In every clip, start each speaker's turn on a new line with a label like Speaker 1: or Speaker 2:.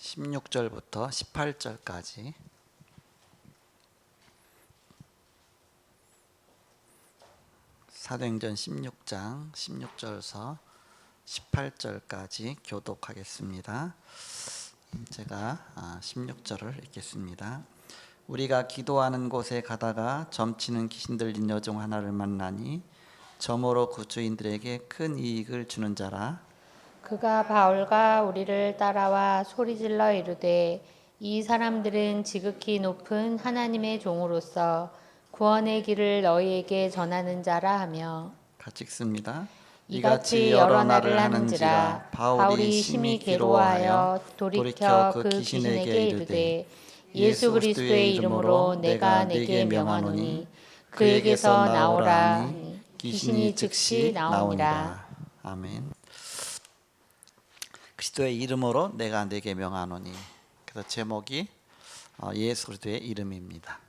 Speaker 1: 16절부터 18절까지 사도행전 16장 16절에서 18절까지 교독하겠습니다. 제가 16절을 읽겠습니다. 우리가 기도하는 곳에 가다가 점치는 귀신 들린 여종 하나를 만나니 점으로 그 주인들에게 큰 이익을 주는 자라.
Speaker 2: 그가 바울과 우리를 따라와 소리질러 이르되 이 사람들은 지극히 높은 하나님의 종으로서 구원의 길을 너희에게 전하는 자라 하며
Speaker 1: 같이 읽습니다.
Speaker 2: 이같이 여러 날을 하는지라 바울이 심히 괴로워하여 돌이켜 그 귀신에게 이르되 예수 그리스도의 이름으로 내가 네게 명하노니 그에게서 나오라 하니 귀신이 즉시 나오니라.
Speaker 1: 아멘. 그리스도의 이름으로 내가 네게 명하노니. 그래서 제목이 예수 그리스도의 이름입니다.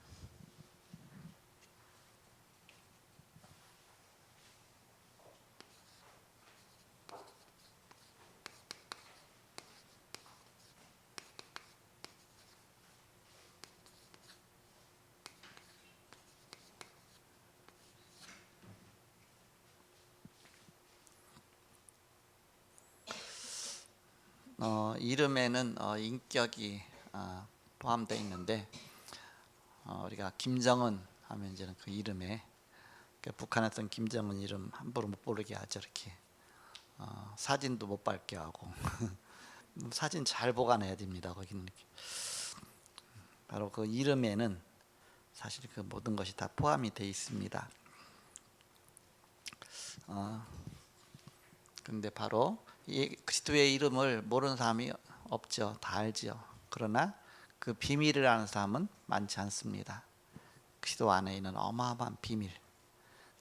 Speaker 1: 이름에는 인격이 포함되어 있는데 우리가 김정은 하면 이제는 그 이름에 북한에서는 김정은 이름 함부로 못 부르게 하죠. 이렇게 사진도 못 밝게 하고 사진 잘 보관해야 됩니다. 거기는 바로 그 이름에는 사실 그 모든 것이 다 포함이 되어 있습니다. 그런데 바로 이 그리스도의 이름을 모르는 사람이 없죠. 다 알죠. 그러나 그 비밀을 아는 사람은 많지 않습니다. 그리스도 안에 있는 어마어마한 비밀,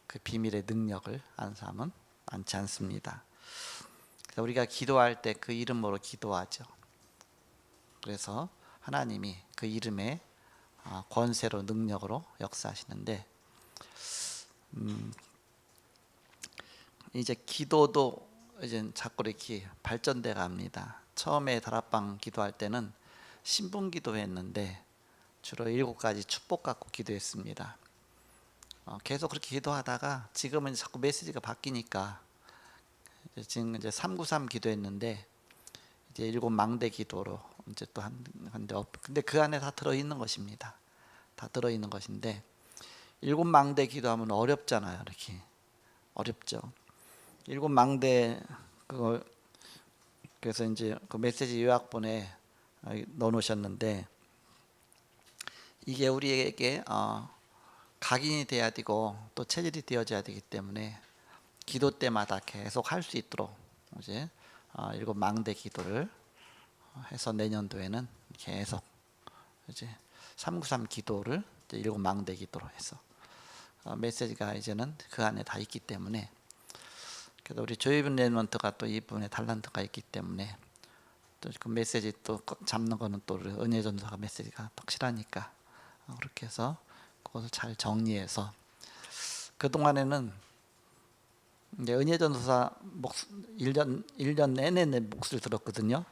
Speaker 1: 그 비밀의 능력을 아는 사람은 많지 않습니다. 그래서 우리가 기도할 때 그 이름으로 기도하죠. 그래서 하나님이 그 이름에 권세로 능력으로 역사하시는데 이제 기도도 이제 자꾸 이렇게 발전돼 갑니다. 처음에 다락방 기도할 때는 신분 기도했는데 주로 7가지 축복 갖고 기도했습니다. 계속 그렇게 기도하다가 지금은 자꾸 메시지가 바뀌니까 지금 이제 393 기도했는데 이제 7망대 기도로 이제 또 한데 근데 그 안에 다 들어 있는 것입니다. 다 들어 있는 것인데 7망대 기도하면 어렵잖아요. 이렇게 어렵죠. 7망대 그걸 그래서 이제 그 메시지 요약본에 넣어 놓으셨는데 이게 우리에게 각인이 돼야 되고 또 체질이 되어져야 되기 때문에 기도 때마다 계속 할 수 있도록 이제 7망대 기도를 해서 내년도에는 계속 이제 393 기도를 이제 7망대 기도로 해서 메시지가 이제는 그 안에 다 있기 때문에 그래서 우리 조이분 랩런트가 또 이 부분에 달란트가 있기 때문에 또 그 메시지 또 잡는 거는 또 은혜 전도가 메시지가 확실하니까 그렇게 해서 그것을 잘 정리해서 그 동안에는 이제 은혜 전도사 1년 내내 내 목소리 들었거든요.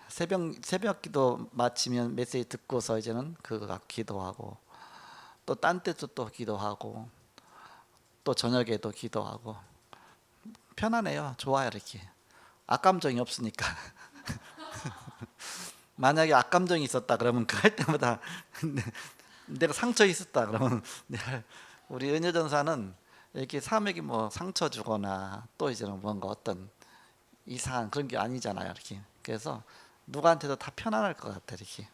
Speaker 1: 새벽 기도 마치면 메시지 듣고서 이제는 그거 기도하고 또 딴 때도 또 기도하고 또 저녁에도 기도하고 편하네요. 좋아요. 이렇게 악감정이 없으니까. 만약에 악감정이 있었다 그러면 그 할 때마다 내가 상처 있었다 그러면 우리 은혜 전사는 이렇게 사람에게 뭐 상처 주거나 또 이제는 뭔가 어떤 이상한 그런 게 아니잖아요. 이렇게 그래서 누구한테도 다 편안할 것 같아. 이렇게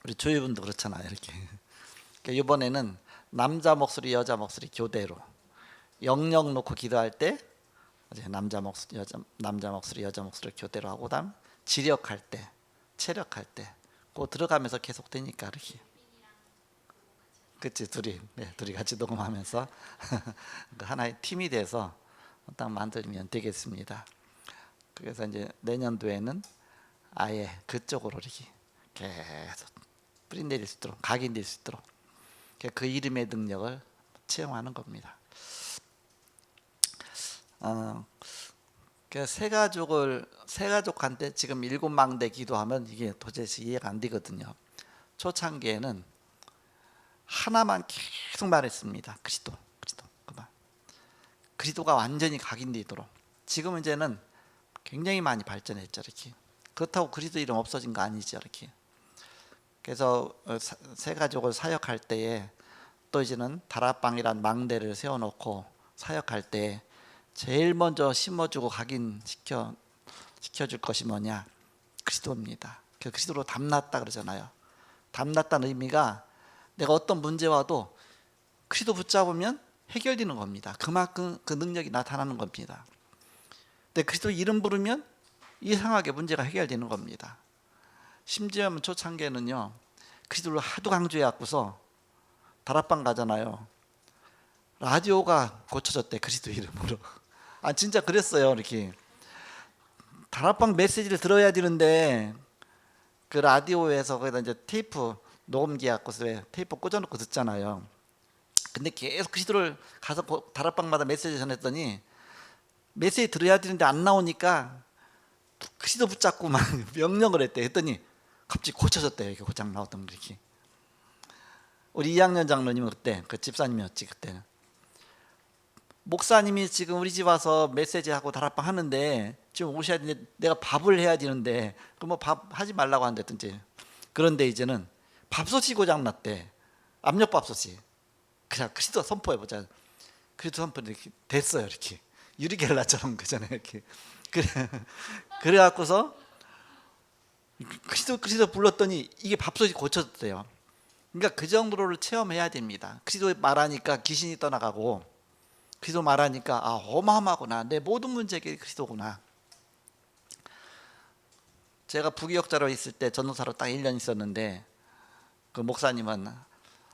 Speaker 1: 우리 조이분도 그렇잖아요. 이렇게 그러니까 이번에는 남자 목소리 여자 목소리 교대로 영역 놓고 기도할 때 이제 남자 목소리 여자 목소리 교대로 하고 그다음 지력할 때 체력할 때 그 들어가면서 계속 되니까 이렇게 그치 둘이 같이 녹음하면서 하나의 팀이 돼서 딱 만들면 되겠습니다. 그래서 이제 내년도에는 아예 그쪽으로 이렇게 계속 뿌리 내릴 수 있도록 각인될 수 있도록 그 이름의 능력을 체험하는 겁니다. 새 가족한테 지금 7망대 기도하면 이게 도대체 이해가 안 되거든요. 초창기에는 하나만 계속 말했습니다. 그리스도 그만. 그리스도가 완전히 각인되도록. 지금 이제는 굉장히 많이 발전했죠. 이렇게. 그렇다고 그리스도 이름 없어진 거 아니죠. 이렇게. 그래서 새 가족을 사역할 때에 또 이제는 다락방이란 망대를 세워놓고 사역할 때 제일 먼저 심어주고 시켜줄 것이 뭐냐? 그리스도입니다. 그리스도로 담났다 그러잖아요. 담났다는 의미가 내가 어떤 문제 와도 그리스도 붙잡으면 해결되는 겁니다. 그만큼 그 능력이 나타나는 겁니다. 근데 그리스도 이름 부르면 이상하게 문제가 해결되는 겁니다. 심지어 초창기에는요, 그리스도를 하도 강조해 갖고서 다락방 가잖아요. 라디오가 고쳐졌대, 그리스도 이름으로. 아, 진짜 그랬어요. 이렇게 다락방 메시지를 들어야 되는데 그 라디오에서 거기다 이제 테이프 녹음기 갖고서 테이프 꽂아놓고 듣잖아요. 근데 계속 그리스도를 가서 다락방마다 메시지 전했더니 메시지 들어야 되는데 안 나오니까 그리스도 붙잡고 막 명령을 했대. 했더니 갑자기 고쳐졌대요. 이렇게 고장 나왔던 거. 이렇게 우리 2학년 장로님은 그때 그 집사님이었지. 그때는 목사님이 지금 우리 집 와서 메시지하고 다락방 하는데 지금 오셔야 되는데 내가 밥을 해야 되는데 그 뭐 밥 하지 말라고 한댔든지. 그런데 이제는 밥솥이 고장 났대. 압력밥솥이. 그냥 그리스도 선포해 보자. 그리스도 선포 이렇게 됐어요. 이렇게 유리겔라처럼 그잖아요. 이렇게 그래 갖고서 그리스도 불렀더니 이게 밥솥이 고쳐졌대요. 그러니까 그 정도를 체험해야 됩니다. 그리스도 말하니까 귀신이 떠나가고, 그리스도 말하니까 아, 어마어마하구나. 내 모든 문제 해결이 그리스도구나. 제가 부기역자로 있을 때 전도사로 딱 1년 있었는데 그 목사님은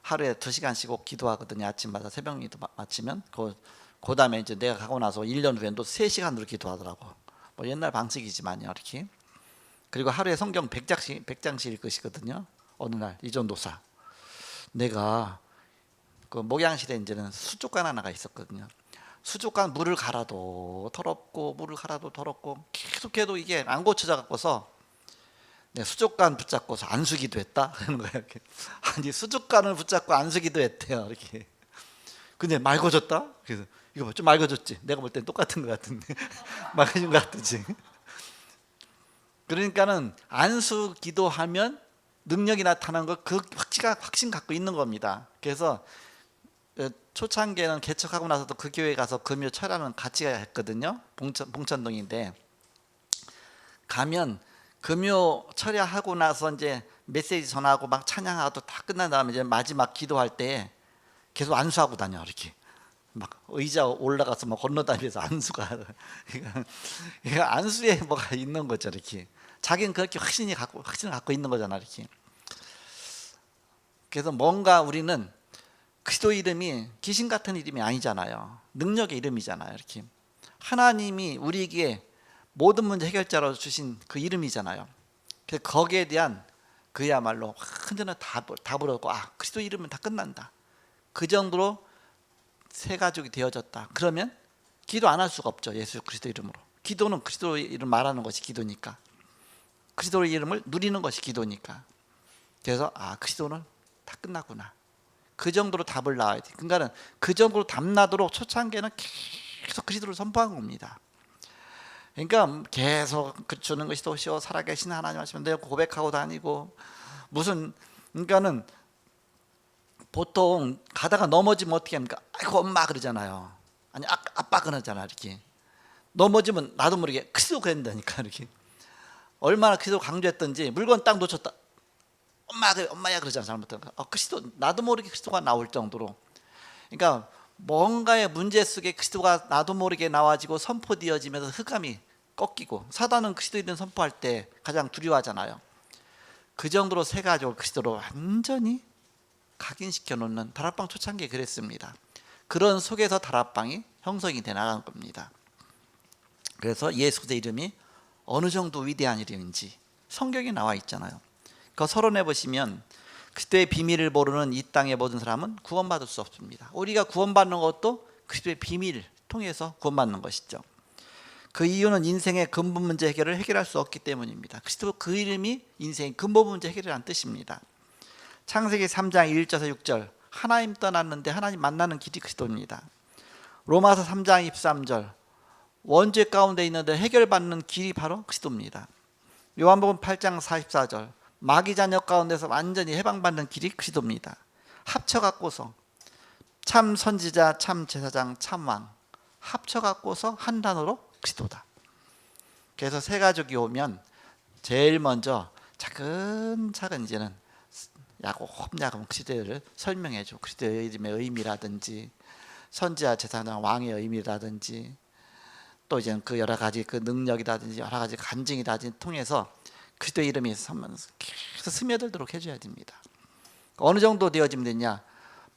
Speaker 1: 하루에 2시간씩 꼭 기도하거든요. 아침마다 새벽 기도 마치면 그 다음에 이제 내가 가고 나서 1년 후엔 또 3시간으로 기도하더라고. 뭐 옛날 방식이지만요. 이렇게. 그리고 하루에 성경 100장씩 읽으시거든요. 어느 날 이전도사 내가 그 목양실에 이제는 수족관 하나가 있었거든요. 수족관 물을 갈아도 더럽고 물을 갈아도 더럽고 계속해도 이게 안 고쳐져 갖고서 내가 수족관 붙잡고서 안수기도 했다 그러는 거예요. 이렇게. 아니 수족관을 붙잡고 안수기도 했대요. 이렇게. 근데 맑아졌다. 그래서 이거 봐, 좀 맑아졌지. 내가 볼 땐 똑같은 것 같은데 맑아진 것 같지. 그러니까는 안수 기도하면 능력이 나타나는 거 그 확신 갖고 있는 겁니다. 그래서 초창기에는 개척하고 나서도 그 교회 가서 금요 철야는 같이 했거든요. 봉천동인데 가면 금요 철야하고 나서 이제 메시지 전하고 막 찬양하고 다 끝난 다음에 이제 마지막 기도할 때 계속 안수하고 다녀. 이렇게 막 의자 올라가서 막 건너다니면서 안수가 그러니까 안수에 뭐가 있는 거죠. 이렇게 자기는 그렇게 확신을 갖고 있는 거잖아. 이렇게. 그래서 뭔가 우리는 그리스도 이름이 귀신 같은 이름이 아니잖아요. 능력의 이름이잖아요. 이렇게 하나님이 우리에게 모든 문제 해결자로 주신 그 이름이잖아요. 그래서 거기에 대한 그야말로 완전한 답을 얻고 아, 그리스도 이름은 다 끝난다. 그 정도로 새 가족이 되어졌다. 그러면 기도 안 할 수가 없죠. 예수 그리스도 이름으로. 기도는 그리스도 이름 말하는 것이 기도니까. 그리스도의 이름을 누리는 것이 기도니까. 그래서 아, 그리스도는 다 끝났구나. 그 정도로 답을 낳아야 돼. 그러니까는 그 정도로 답나도록 초창기에는 계속 그리스도를 선포한 겁니다. 그러니까 계속 주는 것이 도시오 살아계신 하나님 하시면 내가 고백하고 다니고 무슨 그러니까는 보통 가다가 넘어지면 어떻게 합니까? 아이고 엄마 그러잖아요. 아니 아빠 그러잖아. 이렇게 넘어지면 나도 모르게 그리스도 그랬다니까. 이렇게 얼마나 그리스도 강조했던지 물건 딱 놓쳤다. 엄마야 그러잖아. 잘못하면 그리스도 나도 모르게 그리스도가 나올 정도로. 그러니까 뭔가의 문제 속에 그리스도가 나도 모르게 나와지고 선포되어지면서 흑암이 꺾이고 사단은 그리스도 이름 선포할 때 가장 두려워하잖아요. 그 정도로 새 가족을 그리스도로 완전히 각인시켜 놓는 다락방 초창기에 그랬습니다. 그런 속에서 다락방이 형성이 돼 나간 겁니다. 그래서 예수 그리스도의 이름이 어느 정도 위대한 이름인지 성경에 나와 있잖아요. 그 서론에 보시면 그리스도의 비밀을 모르는 이 땅의 모든 사람은 구원받을 수 없습니다. 우리가 구원받는 것도 그리스도의 비밀을 통해서 구원받는 것이죠. 그 이유는 인생의 근본 문제 해결을 해결할 수 없기 때문입니다. 그리스도 그 이름이 인생의 근본 문제 해결이라는 뜻입니다. 창세기 3장 1절에서 6절 하나님 떠났는데 하나님 만나는 길이 그리스도입니다. 로마서 3장 23절 원죄 가운데 있는데 해결받는 길이 바로 그리스도입니다. 요한복음 8장 44절 마귀 자녀 가운데서 완전히 해방받는 길이 그리스도입니다. 합쳐갖고서 참 선지자, 참 제사장, 참 왕 합쳐갖고서 한 단어로 그리스도다. 그래서 세 가족이 오면 제일 먼저 차근차근 이제는 야곱야곱 그리스도를 설명해줘. 그리스도의 이름의 의미라든지 선지자, 제사장, 왕의 의미라든지 또 이제 그 여러 가지 그 능력이라든지 여러 가지 간증이라든지 통해서 그리스도의 이름이 계속 스며들도록 해줘야 됩니다. 어느 정도 되어지면 되냐?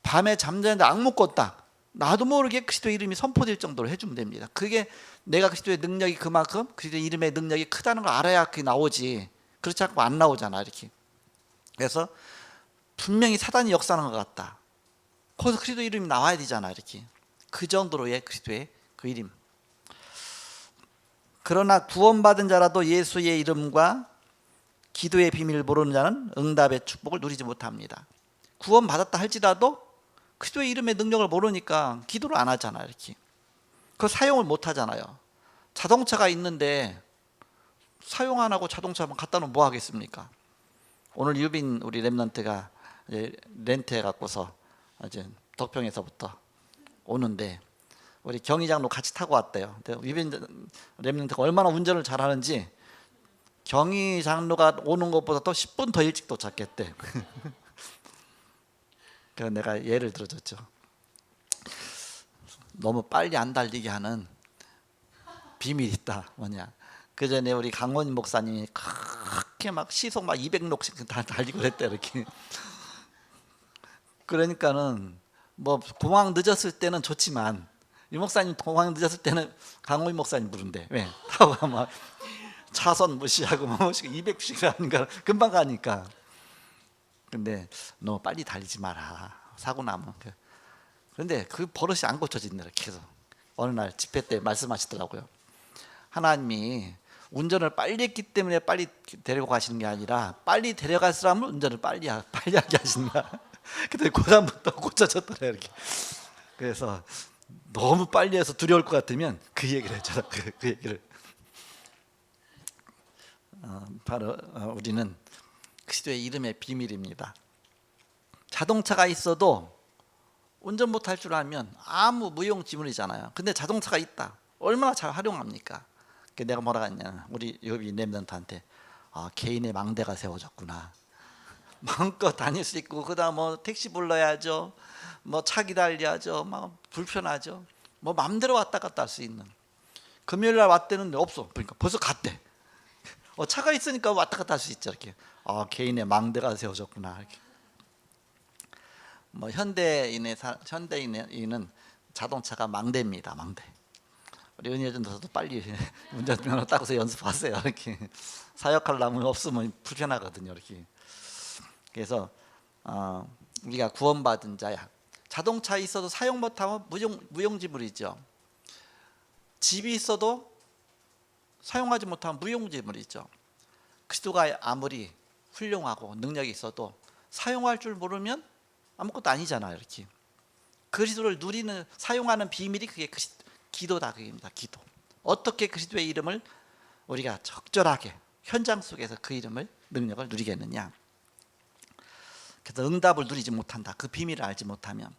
Speaker 1: 밤에 잠자는데 악몽 꿨다. 나도 모르게 그리스도의 이름이 선포될 정도로 해주면 됩니다. 그게 내가 그리스도의 능력이 그만큼 그리스도의 이름의 능력이 크다는 걸 알아야 그게 나오지. 그렇지 않고 안 나오잖아 이렇게. 그래서 분명히 사단이 역사하는 것 같다. 거기서 그리스도 이름이 나와야 되잖아 이렇게. 그 정도로의 그리스도의 그 이름. 그러나 구원받은 자라도 예수의 이름과 기도의 비밀을 모르는 자는 응답의 축복을 누리지 못합니다. 구원받았다 할지라도 그리스도의 이름의 능력을 모르니까 기도를 안 하잖아 이렇게. 그 사용을 못 하잖아요. 자동차가 있는데 사용 안 하고 자동차만 갖다 놓으면 뭐 하겠습니까? 오늘 유빈 우리 랩런트가 렌트해 갖고서 이제 덕평에서부터 오는데 우리 경희장로 같이 타고 왔대요. 근데 유빈 랩런트가 얼마나 운전을 잘하는지 경희장로가 오는 것보다 또 10분 더 일찍 도착했대. 그래서 내가 예를 들어줬죠. 너무 빨리 안 달리게 하는 비밀이 있다. 뭐냐? 그 전에 우리 강원 목사님이 그렇게 막 시속 막 200록씩 다 달리고 그랬대 이렇게. 그러니까는 뭐 공항 늦었을 때는 좋지만 이 목사님 공항 늦었을 때는 강원 목사님 부른대. 왜? 타고 막 차선 무시하고 뭐 200씩 하니까 금방 가니까. 근데 너무 빨리 달리지 마라. 사고 나면. 그런데 그 버릇이 안 고쳐진다 계속. 어느 날 집회 때 말씀하시더라고요. 하나님이 운전을 빨리 했기 때문에 빨리 데리고 가시는 게 아니라 빨리 데려갈 사람을 운전을 빨리 하게 하신다. 그때 고3부터 고쳐졌더래 이렇게. 그래서 너무 빨리 해서 두려울 것 같으면 그 얘기를 했잖아. 그 얘기를. 바로 우리는 그리스도의 이름의 비밀입니다. 자동차가 있어도 운전 못할 줄 알면 아무 무용지물이잖아요. 근데 자동차가 있다. 얼마나 잘 활용합니까? 내가 뭐라 했냐? 우리 여비 랩런트한테 개인의 망대가 세워졌구나. 마음껏 다닐 수 있고 그다음 뭐 택시 불러야죠. 뭐 차 기다려야죠. 막 불편하죠. 뭐 마음대로 왔다 갔다 할 수 있는. 금요일 날 왔대는데 없어. 그러니까 벌써 갔대. 차가 있으니까 왔다 갔다 할 수 있죠. 이렇게. 개인의 망대가 세워졌구나. 이렇게. 뭐 현대인은 자동차가 망대입니다. 망대. 우리 은혜전도서도 빨리 운전면허 따고서 연습하세요. 이렇게 사역하려면 없으면 불편하거든요. 이렇게. 그래서 우리가 구원받은 자야. 자동차 있어도 사용 못하면 무용지물이죠. 집이 있어도 사용하지 못하면 무용지물이죠. 그리스도가 아무리 훌륭하고 능력이 있어도 사용할 줄 모르면 아무것도 아니잖아요. 이렇게. 그리스도를 누리는 사용하는 비밀이 그게 기도다. 그게입니다. 기도. 어떻게 그리스도의 이름을 우리가 적절하게 현장 속에서 그 이름을 능력을 누리겠느냐. 그래서 응답을 누리지 못한다. 그 비밀을 알지 못하면.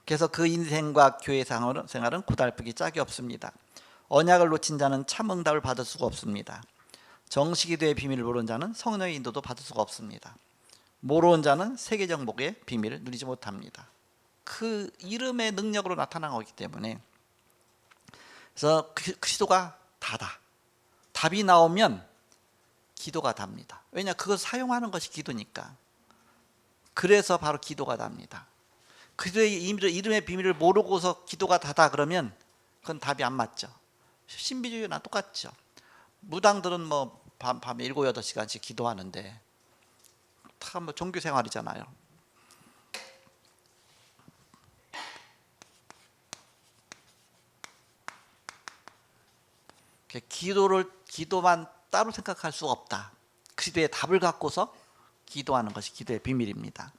Speaker 1: 그래서 그 인생과 교회 생활은 고달프기 짝이 없습니다. 언약을 놓친 자는 참 응답을 받을 수가 없습니다. 정식기도의 비밀을 모르는 자는 성령의 인도도 받을 수가 없습니다. 모르는 자는 세계적 복의 비밀을 누리지 못합니다. 그 이름의 능력으로 나타난 거기 때문에. 그래서 그리스도가 다다. 답이 나오면 기도가 답니다. 왜냐? 그걸 사용하는 것이 기도니까. 그래서 바로 기도가 답니다. 그리스도의 이름의 비밀을 모르고서 기도가 다다 그러면 그건 답이 안 맞죠. 신비주의나 똑같죠. 무당들은 뭐 밤에 7, 8시간씩 기도하는데 다 뭐 종교 생활이잖아요. 기도만 따로 생각할 수가 없다. 기도의 답을 갖고서 기도하는 것이 기도의 비밀입니다.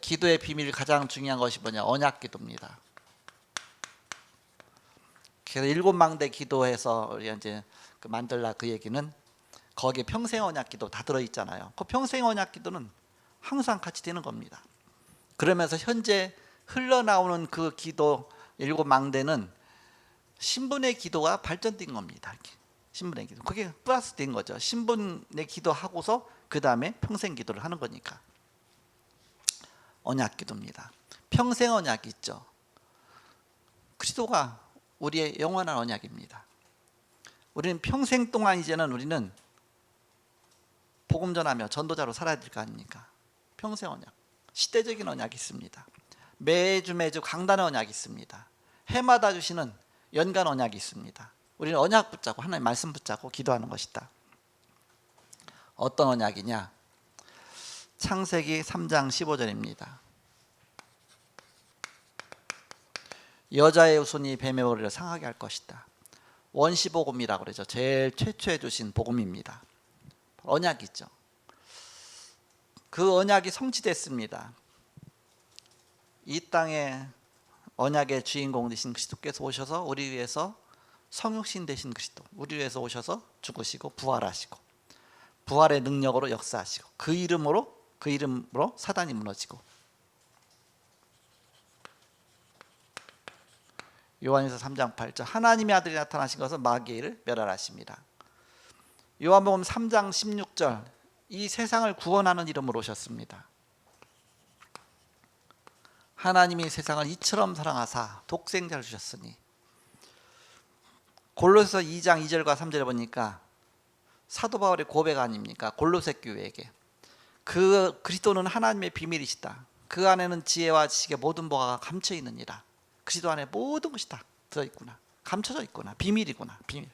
Speaker 1: 기도의 비밀 가장 중요한 것이 뭐냐? 언약 기도입니다. 그래서 일곱 망대 기도해서 우리가 이제 만들라 그 얘기는 거기에 평생 언약 기도 다 들어 있잖아요. 그 평생 언약 기도는 항상 같이 되는 겁니다. 그러면서 현재 흘러나오는 그 기도 일곱 망대는 신분의 기도가 발전된 겁니다. 이렇게. 신분의 기도. 그게 플러스 된 거죠. 신분의 기도하고서 그 다음에 평생 기도를 하는 거니까. 언약 기도입니다. 평생 언약이 있죠. 그리스도가 우리의 영원한 언약입니다. 우리는 평생 동안 이제는 우리는 복음 전하며 전도자로 살아야 될 거 아닙니까? 평생 언약. 시대적인 언약이 있습니다. 매주 강단의 언약이 있습니다. 해마다 주시는 연간 언약이 있습니다. 우리는 언약 붙잡고 하나님 말씀 붙잡고 기도하는 것이다. 어떤 언약이냐? 창세기 3장 15절입니다. 여자의 후손이 뱀의 머리를 상하게 할 것이다. 원시복음이라고 그러죠. 제일 최초에 주신 복음입니다. 언약이죠. 그 언약이 성취됐습니다. 이 땅에 언약의 주인공 되신 그리스도께서 오셔서 우리 위해서 성육신 되신 그리스도, 우리 위해서 오셔서 죽으시고 부활하시고 부활의 능력으로 역사하시고 그 이름으로 사단이 무너지고 요한일서 3장 8절 하나님의 아들이 나타나신 것은 마귀의 일을 멸하라십니다. 요한복음 3장 16절 이 세상을 구원하는 이름으로 오셨습니다. 하나님이 세상을 이처럼 사랑하사 독생자를 주셨으니 골로새서 2장 2절과 3절에 보니까 사도 바울의 고백 아닙니까? 골로새 교회에게 그 그리스도는 하나님의 비밀이시다. 그 안에는 지혜와 지식의 모든 보화가 감춰 있느니라. 그리스도 안에 모든 것이 다 들어있구나. 감춰져 있구나. 비밀이구나. 비밀.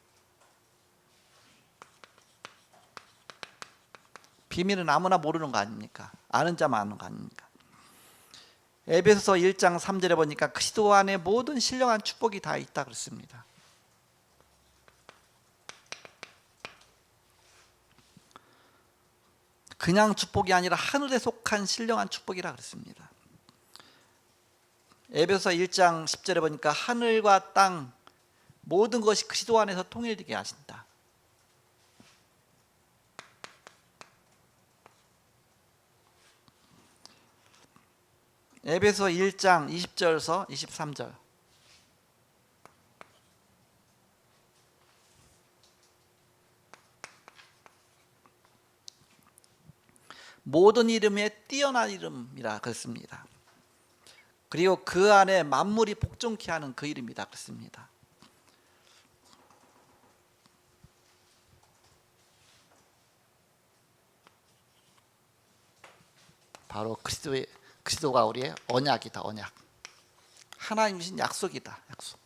Speaker 1: 비밀은 아무나 모르는 거 아닙니까? 아는 자만 아는 거 아닙니까? 에베소서 1장 3절에 보니까 그리스도 안에 모든 신령한 축복이 다 있다 그랬습니다. 그냥 축복이 아니라 하늘에 속한 신령한 축복이라 그랬습니다. 에베소서 1장 10절에 보니까 하늘과 땅 모든 것이 그리스도 안에서 통일되게 하신다. 에베소 1장 20절에서 23절 모든 이름에 뛰어난 이름이라 그랬습니다. 그리고 그 안에 만물이 복종케 하는 그 이름이다 그랬습니다. 바로 그리스도가 우리의 언약이다. 언약. 하나님 주신 약속이다. 약속.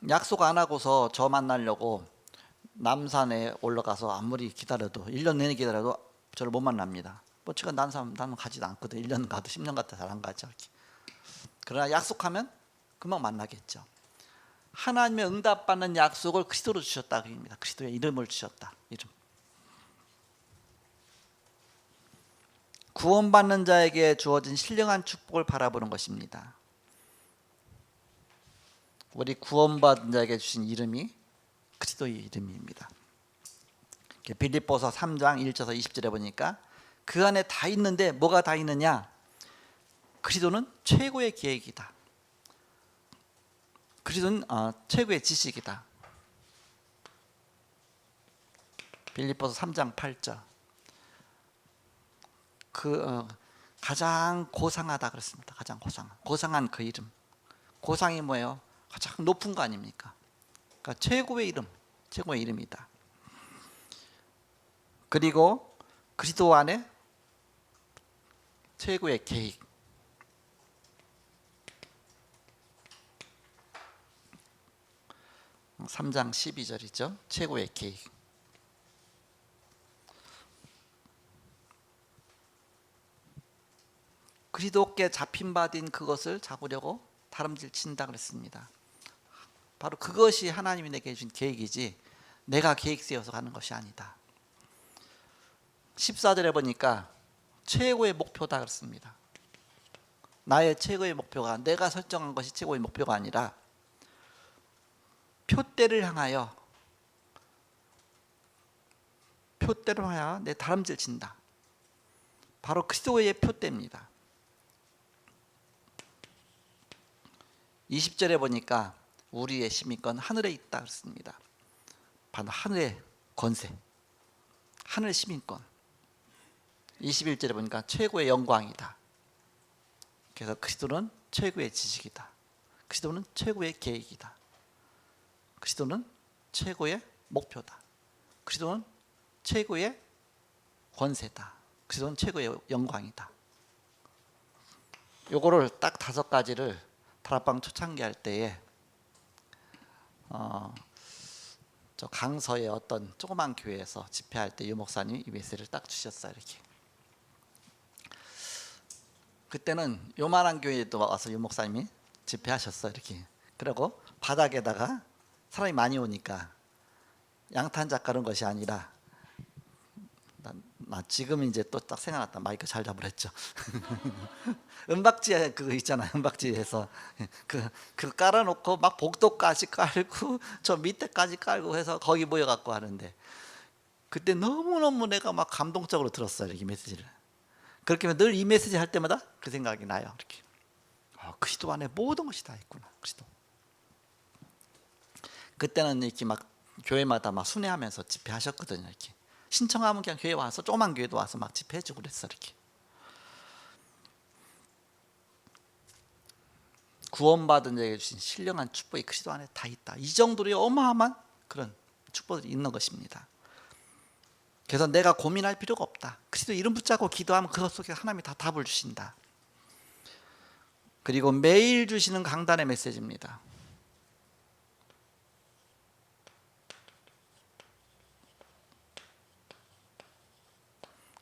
Speaker 1: 약속 안 하고서 저 만나려고 남산에 올라가서 아무리 기다려도 1년 내내 기다려도 저를 못 만납니다. 뭐 제가 나는 가지도 않거든. 1년 가도 10년 가도 잘 안 가죠. 이렇게. 그러나 약속하면 금방 만나겠죠. 하나님의 응답받는 약속을 그리스도로 주셨다 그입니다. 그리스도의 이름을 주셨다. 이름. 구원받는 자에게 주어진 신령한 축복을 바라보는 것입니다. 우리 구원받은 자에게 주신 이름이 그리스도의 이름입니다. 빌립보서 3장 1절에서 20절에 보니까 그 안에 다 있는데 뭐가 다 있느냐? 그리스도는 최고의 계획이다. 그리스도는 최고의 지식이다. 빌립보서 3장 8절 가장 고상하다 그랬습니다. 가장 고상한 그 이름. 고상이 뭐예요? 가장 높은 거 아닙니까? 그러니까 최고의 이름, 최고의 이름이다. 그리고 그리스도 안에 최고의 계획. (3장 12절이죠) 최고의 계획. 그리스도께 잡힌 바 된 그것을 잡으려고 다름질 친다 그랬습니다. 바로 그것이 하나님이 내게 주신 계획이지 내가 계획 세워서 가는 것이 아니다. 14절에 보니까 최고의 목표다 그랬습니다. 나의 최고의 목표가 내가 설정한 것이 최고의 목표가 아니라 표대를 향하여 내 다름질 친다. 바로 그리스도의 표대입니다. 20절에 보니까 우리의 시민권 하늘에 있다 그랬습니다. 바로 하늘의 권세, 하늘 시민권. 21절에 보니까 최고의 영광이다. 그래서 그리스도는 최고의 지식이다. 그리스도는 최고의 계획이다. 그리스도는 최고의 목표다. 그리스도는 최고의 권세다. 그리스도는 최고의 영광이다. 요거를 딱 5가지를 다락방 초창기 할 때에 저 강서의 어떤 조그만 교회에서 집회할 때 유 목사님이 이 메시지를 딱 주셨어요. 이렇게. 그때는 요만한 교회에도 와서 유 목사님이 집회하셨어요. 이렇게. 그리고 바닥에다가 사람이 많이 오니까 양탄자 깔은 것이 아니라 나 지금 이제 또 딱 생각났다. 마이크 잘 잡으랬죠. 은박지에 그거 있잖아요. 은박지에서 그 깔아놓고 막 복도까지 깔고 저 밑에까지 깔고 해서 거기 모여갖고 하는데 그때 너무너무 내가 막 감동적으로 들었어요. 이 메시지를. 그렇게 하면 늘 이 메시지 할 때마다 그 생각이 나요. 이렇게. 그리스도 안에 모든 것이 다 있구나. 그리스도. 그때는 이렇게 막 교회마다 막 순회하면서 집회하셨거든요. 이렇게. 신청하면 그냥 교회 와서 조그만 교회도 와서 막 집회해주고 그랬어. 이렇게. 구원받은 자에게 주신 신령한 축복이 그리스도 안에 다 있다. 이 정도로 어마어마한 그런 축복이 있는 것입니다. 그래서 내가 고민할 필요가 없다. 그리스도 이름 붙잡고 기도하면 그것 속에 하나님이 다 답을 주신다. 그리고 매일 주시는 강단의 메시지입니다.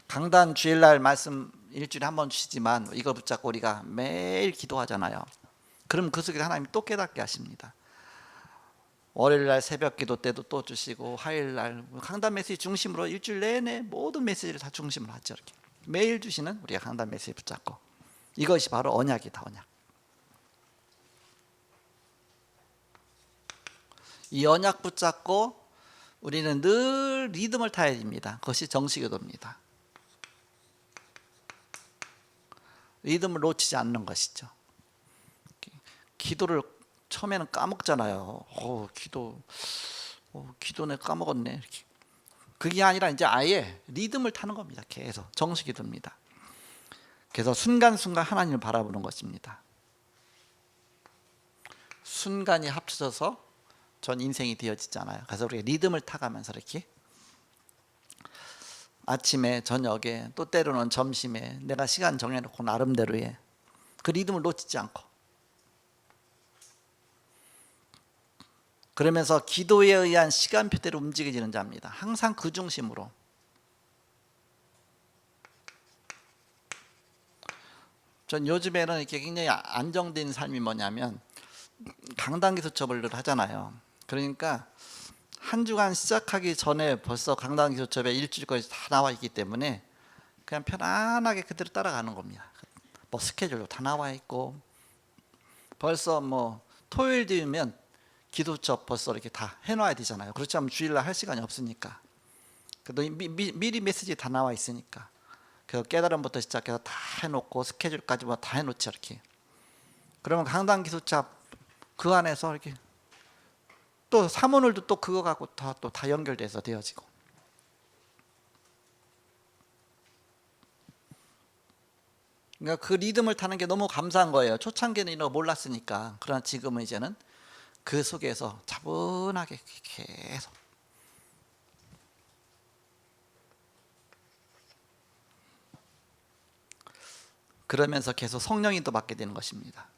Speaker 1: 강단 주일날 말씀 일주일에 한 번 주시지만 이걸 붙잡고 우리가 매일 기도하잖아요. 그럼 그 속에 하나님이 또 깨닫게 하십니다. 월요일날 새벽 기도 때도 또 주시고 화요일날 강단 메시지 중심으로 일주일 내내 모든 메시지를 다 중심으로 하죠. 이렇게. 매일 주시는 우리가 강단 메시지 붙잡고 이것이 바로 언약이다. 언약. 이 언약 붙잡고 우리는 늘 리듬을 타야 됩니다. 그것이 정식기도입니다. 리듬을 놓치지 않는 것이죠. 기도를 처음에는 까먹잖아요. 기도네 까먹었네. 이렇게. 그게 아니라 이제 아예 리듬을 타는 겁니다. 계속 정식기도입니다. 그래서 순간순간 하나님을 바라보는 것입니다. 순간이 합쳐져서 전 인생이 되어지잖아요. 그래서 우리가 리듬을 타가면서 이렇게 아침에 저녁에 또 때로는 점심에 내가 시간 정해놓고 나름대로의 그 리듬을 놓치지 않고 그러면서 기도에 의한 시간표대로 움직여지는 자입니다. 항상 그 중심으로. 전 요즘에는 이렇게 굉장히 안정된 삶이 뭐냐면 강단기도첩을 늘 하잖아요. 그러니까 한 주간 시작하기 전에 벌써 강단기도첩에 일주일까지 다 나와 있기 때문에 그냥 편안하게 그대로 따라가는 겁니다. 뭐 스케줄도 다 나와 있고 벌써 뭐 토요일 되면 기도첩 벌써 이렇게 다 해놔야 되잖아요. 그렇지 않으면 주일날 할 시간이 없으니까. 그래도 미리 메시지 다 나와 있으니까. 그래서 깨달음부터 시작해서 다 해놓고 스케줄까지 뭐 다 해놓죠. 이렇게. 그러면 강단 기도첩 그 안에서 이렇게 또 사문을도 또 그거 갖고 다 연결돼서 되어지고. 그러니까 그 리듬을 타는 게 너무 감사한 거예요. 초창기는 이런 거 몰랐으니까. 그러나 지금은 이제는 그 속에서 차분하게 계속 그러면서 계속 성령이 또 받게 되는 것입니다.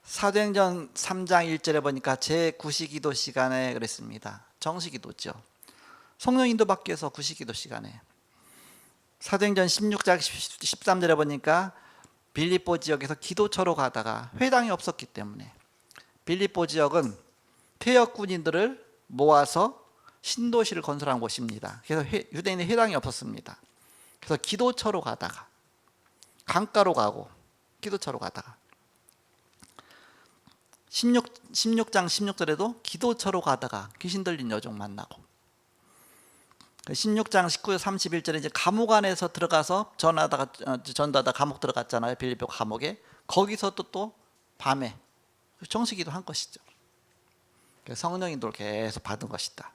Speaker 1: 사도행전 3장 1절에 보니까 제9시기도 시간에 그랬습니다. 정식기도죠. 성령 인도 받기 위해서 9시기도 시간에 사도행전 16장 13절에 보니까 빌립보 지역에서 기도처로 가다가 회당이 없었기 때문에 빌립보 지역은 퇴역 군인들을 모아서 신도시를 건설한 곳입니다. 그래서 유대인의 회당이 없었습니다. 그래서 기도처로 가다가 강가로 가고 기도처로 가다가 16장 16절에도 기도처로 가다가 귀신 들린 여종 만나고 16장 19절 31절에 이제 감옥 안에서 들어가서 전도하다 감옥 들어갔잖아요. 빌립보 감옥에. 거기서 또 밤에 정식기도 한 것이죠. 성령 인도를 계속 받은 것이다.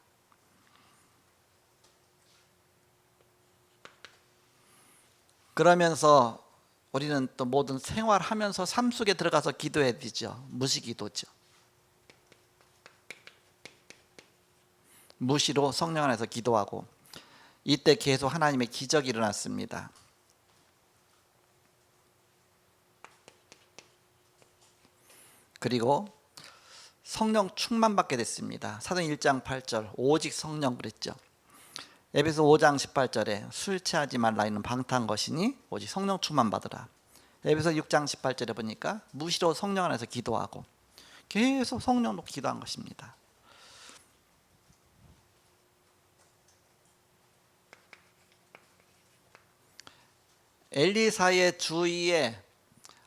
Speaker 1: 그러면서 우리는 또 모든 생활하면서 삶 속에 들어가서 기도해야 되죠. 무시기도죠. 무시로 성령 안에서 기도하고 이때 계속 하나님의 기적이 일어났습니다. 그리고 성령 충만받게 됐습니다. 사도행 1장 8절 오직 성령 그랬죠. 에베소 5장 18절에 술 취하지 말라 이는 방탕한 것이니 오직 성령 충만받으라. 에베소 6장 18절에 보니까 무시로 성령 안에서 기도하고 계속 성령으로 기도한 것입니다. 엘리사의 주위에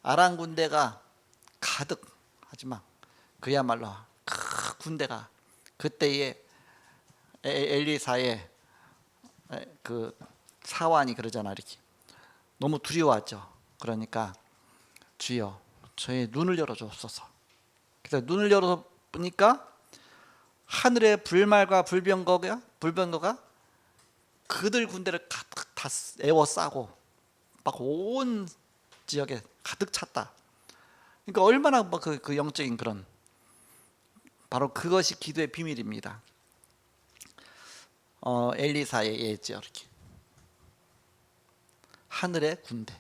Speaker 1: 아람 군대가 가득, 하지만 그야말로 큰 군대가 그때에 엘리사의 그 사환이 그러잖아. 이렇게 너무 두려워하죠. 그러니까 주여 저의 눈을 열어주옵소서. 그래서 눈을 열어 보니까 하늘에 불말과 불병거가 그들 군대를 가득 다 에워싸고 막 온 지역에 가득 찼다. 그러니까 얼마나 그 영적인 그런 바로 그것이 기도의 비밀입니다. 엘리사의 예죠. 이렇게 하늘의 군대.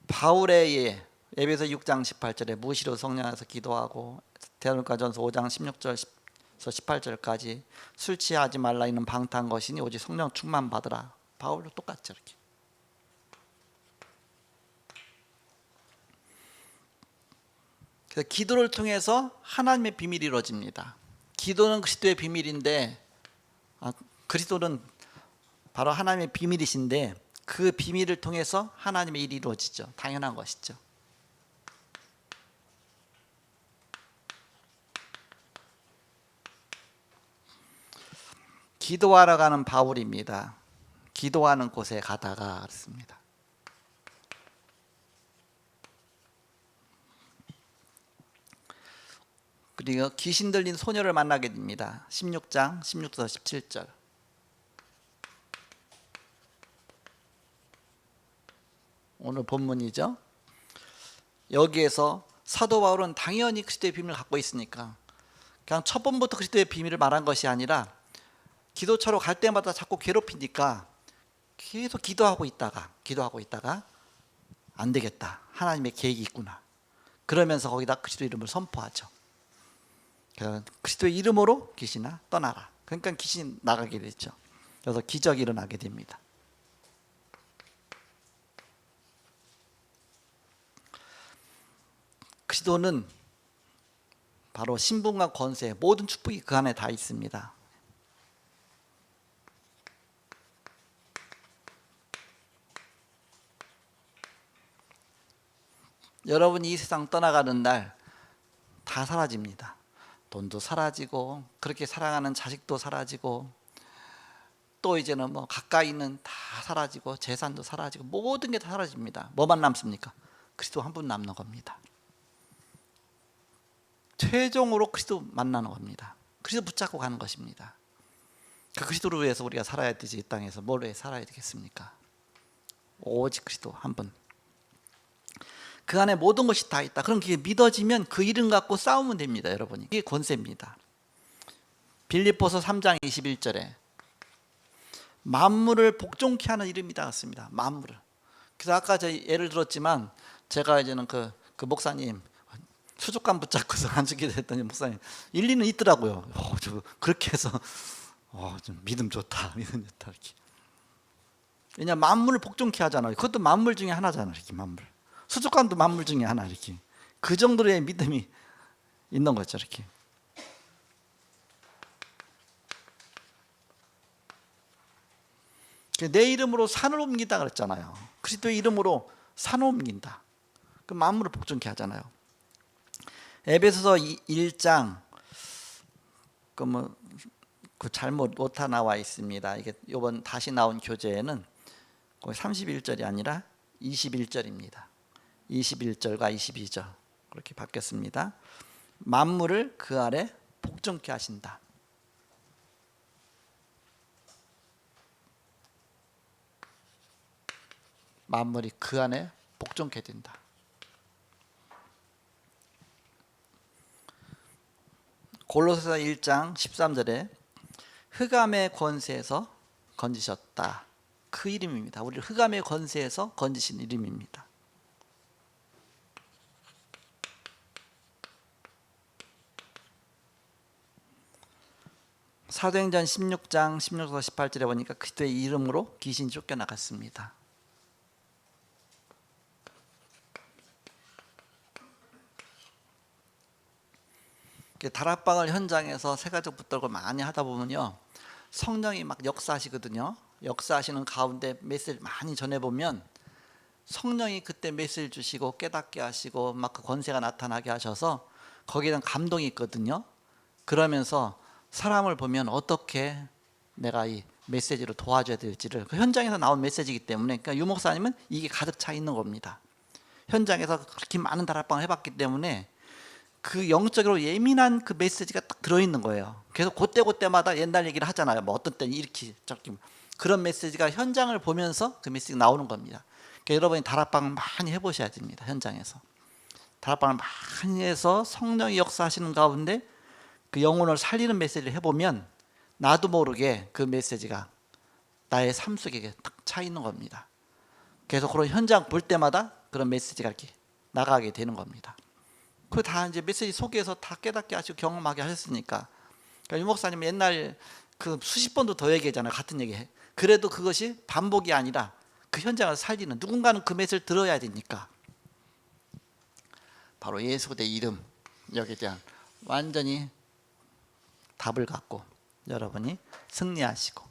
Speaker 1: 바울의 예 에베소 6장 18절에 무시로 성령 안에서 기도하고 데살로니가전서 5장 16절에서 18절까지 술 취하지 말라 이는 방탕한 것이니 오직 성령 충만 받으라. 바울도 똑같죠. 이렇게. 그래서 기도를 통해서 하나님의 비밀이 이루어집니다. 기도는 그리스도의 비밀인데 그리스도는 바로 하나님의 비밀이신데 그 비밀을 통해서 하나님의 일이 이루어지죠. 당연한 것이죠. 기도하러 가는 바울입니다. 기도하는 곳에 가다가 그렇습니다. 그리고 귀신 들린 소녀를 만나게 됩니다. 16장 16절 17절. 오늘 본문이죠. 여기에서 사도 바울은 당연히 그리스도의 비밀을 갖고 있으니까 그냥 첫 번부터 그리스도의 비밀을 말한 것이 아니라 기도처로 갈 때마다 자꾸 괴롭히니까 계속 기도하고 있다가 안 되겠다. 하나님의 계획이 있구나. 그러면서 거기다 그리스도 이름을 선포하죠. 그리스도의 이름으로 귀신아 떠나라. 그러니까 귀신이 나가게 됐죠. 그래서 기적이 일어나게 됩니다. 그리스도는 바로 신분과 권세 모든 축복이 그 안에 다 있습니다. 여러분이 이 세상 떠나가는 날 다 사라집니다. 돈도 사라지고 그렇게 사랑하는 자식도 사라지고 또 이제는 뭐 가까이 있는 다 사라지고 재산도 사라지고 모든 게 다 사라집니다. 뭐만 남습니까? 그리스도 한 분 남는 겁니다. 최종으로 그리스도 만나는 겁니다. 그리스도 붙잡고 가는 것입니다. 그 그리스도를 위해서 우리가 살아야 되지. 이 땅에서 뭘 위해 살아야 되겠습니까? 오직 그리스도 한 분. 그 안에 모든 것이 다 있다. 그럼 그게 믿어지면 그 이름 갖고 싸우면 됩니다. 여러분이. 이게 권세입니다. 빌립보서 3장 21절에 만물을 복종케 하는 이름이다 같습니다. 만물을. 그래서 아까 저 예를 들었지만 제가 이제는 그 목사님 수족관 붙잡고서 안 죽게 됐더니 목사님 일리는 있더라고요. 그렇게 해서 좀 믿음 좋다, 믿음 좋다 이렇게. 왜냐 만물을 복종케 하잖아요. 그것도 만물 중에 하나잖아요. 이렇게 만물. 수족관도 만물 중에 하나 이렇게. 그 정도의 믿음이 있는 거죠. 이렇게. 내 이름으로 산을 옮긴다 그랬잖아요. 그리스도의 이름으로 산을 옮긴다. 그 만물을 복종케 하잖아요. 에베소서 1장 그 잘못 오타 나와 있습니다. 이게 이번 다시 나온 교재에는 거의 31절이 아니라 21절입니다. 21절과 22절 그렇게 바뀌었습니다. 만물을 그 아래 복종케 하신다. 만물이 그 안에 복종케 된다. 골로새서 1장 13절에 흑암의 권세에서 건지셨다. 그 이름입니다. 우리를 흑암의 권세에서 건지신 이름입니다. 사도행전 16장 16절 18절에 보니까 그리스도의 이름으로 귀신이 쫓겨나갔습니다. 다락방을 현장에서 새가족 붙들고 많이 하다 보면요, 성령이 막 역사하시거든요. 역사하시는 가운데 메시지를 많이 전해보면 성령이 그때 메시지를 주시고 깨닫게 하시고 막 그 권세가 나타나게 하셔서 거기에 대한 감동이 있거든요. 그러면서 사람을 보면 어떻게 내가 이 메시지로 도와줘야 될지를 그 현장에서 나온 메시지이기 때문에, 그러니까 유 목사님은 이게 가득 차 있는 겁니다. 현장에서 그렇게 많은 다락방을 해봤기 때문에 그 영적으로 예민한 그 메시지가 딱 들어있는 거예요. 그래서 그때마다 옛날 얘기를 하잖아요. 뭐 어떤 때는 이렇게 저렇게 그런 메시지가 현장을 보면서 그 메시지가 나오는 겁니다. 그러니까 여러분이 다락방을 많이 해보셔야 됩니다. 현장에서 다락방을 많이 해서 성령이 역사하시는 가운데 그 영혼을 살리는 메시지를 해보면 나도 모르게 그 메시지가 나의 삶 속에 딱 차 있는 겁니다. 그래서 그런 현장 볼 때마다 그런 메시지가 이렇게 나가게 되는 겁니다. 그 다 이제 메시지 속에서 다 깨닫게 하시고 경험하게 하셨으니까. 그러니까 유 목사님 옛날 그 수십 번도 더 얘기하잖아요. 같은 얘기 해. 그래도 그것이 반복이 아니라 그 현장을 살리는, 누군가는 그 메시지를 들어야 되니까. 바로 예수 그리스도의 이름, 여기에 대한 완전히 답을 갖고 여러분이 승리하시고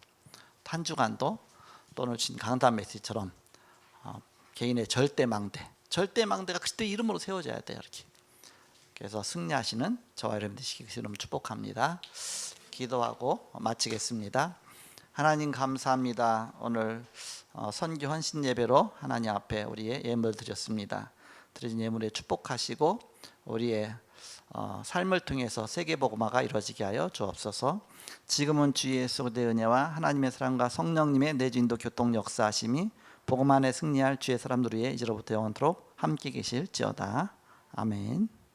Speaker 1: 한 주간도 또 오늘 주신 강단 메시지처럼 개인의 절대망대가 그리스도의 이름으로 세워져야 돼요. 이렇게. 그래서 승리하시는 저와 여러분 되시기 여러분 축복합니다. 기도하고 마치겠습니다. 하나님 감사합니다. 오늘 선교 헌신 예배로 하나님 앞에 우리의 예물을 드렸습니다. 드린 예물에 축복하시고 우리의 삶을 통해서 세계복음화가 이루어지게 하여 주옵소서. 지금은 주 예수 그리스도의 은혜와 하나님의 사랑과 성령님의 내주인도 교통 역사하심이 복음 안에 승리할 주의 사람들 위해 이제로부터 영원토록 함께 계실지어다. 아멘.